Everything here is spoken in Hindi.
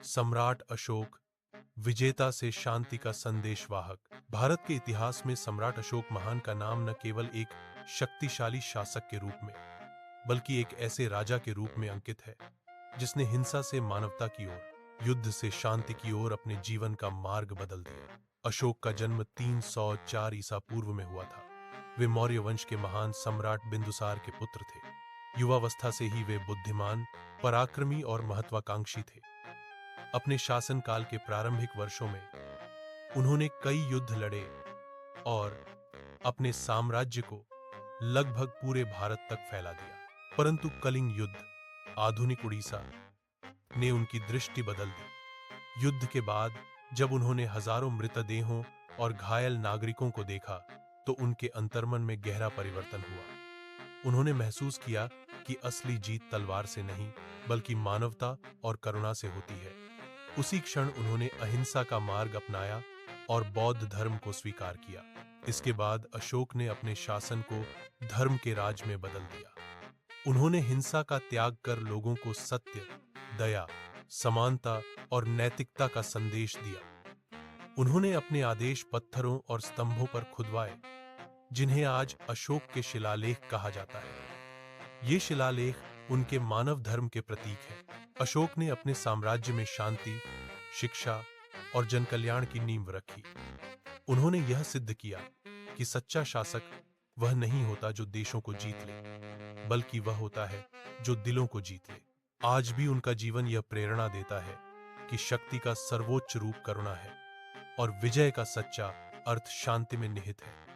सम्राट अशोक, विजेता से शांति का संदेशवाहक। भारत के इतिहास में सम्राट अशोक महान का नाम न केवल एक शक्तिशाली शासक के रूप में, बल्कि एक ऐसे राजा के रूप में अंकित है जिसने हिंसा से मानवता की ओर, युद्ध से शांति की ओर अपने जीवन का मार्ग बदल दिया। अशोक का जन्म 304 ईसा पूर्व में हुआ था। वे मौर्य वंश के महान सम्राट बिंदुसार के पुत्र थे। युवावस्था से ही वे बुद्धिमान, पराक्रमी और महत्वाकांक्षी थे। अपने शासनकाल के प्रारंभिक वर्षों में उन्होंने कई युद्ध लड़े और अपने साम्राज्य को लगभग पूरे भारत तक फैला दिया। परंतु कलिंग युद्ध, आधुनिक उड़ीसा, ने उनकी दृष्टि बदल दी। युद्ध के बाद जब उन्होंने हजारों मृतदेहों और घायल नागरिकों को देखा तो उनके अंतर्मन में गहरा परिवर्तन हुआ। उन्होंने महसूस किया कि असली जीत तलवार से नहीं, बल्कि मानवता और करुणा से होती है। उसी क्षण उन्होंने अहिंसा का मार्ग अपनाया और बौद्ध धर्म को स्वीकार किया। इसके बाद अशोक ने अपने शासन को धर्म के राज में बदल दिया। उन्होंने हिंसा का त्याग कर लोगों को सत्य, दया, समानता और नैतिकता का संदेश दिया। उन्होंने अपने आदेश पत्थरों और स्तंभों पर खुदवाए, जिन्हें आज अशोक के शिलालेख कहा जाता है। ये शिलालेख उनके मानव धर्म के प्रतीक हैं। अशोक ने अपने साम्राज्य में शांति, शिक्षा और जनकल्याण की नींव रखी। उन्होंने यह सिद्ध किया कि सच्चा शासक वह नहीं होता जो देशों को जीत ले, बल्कि वह होता है जो दिलों को जीत ले। आज भी उनका जीवन यह प्रेरणा देता है कि शक्ति का सर्वोच्च रूप करुणा है और विजय का सच्चा अर्थ शांति में निहित है।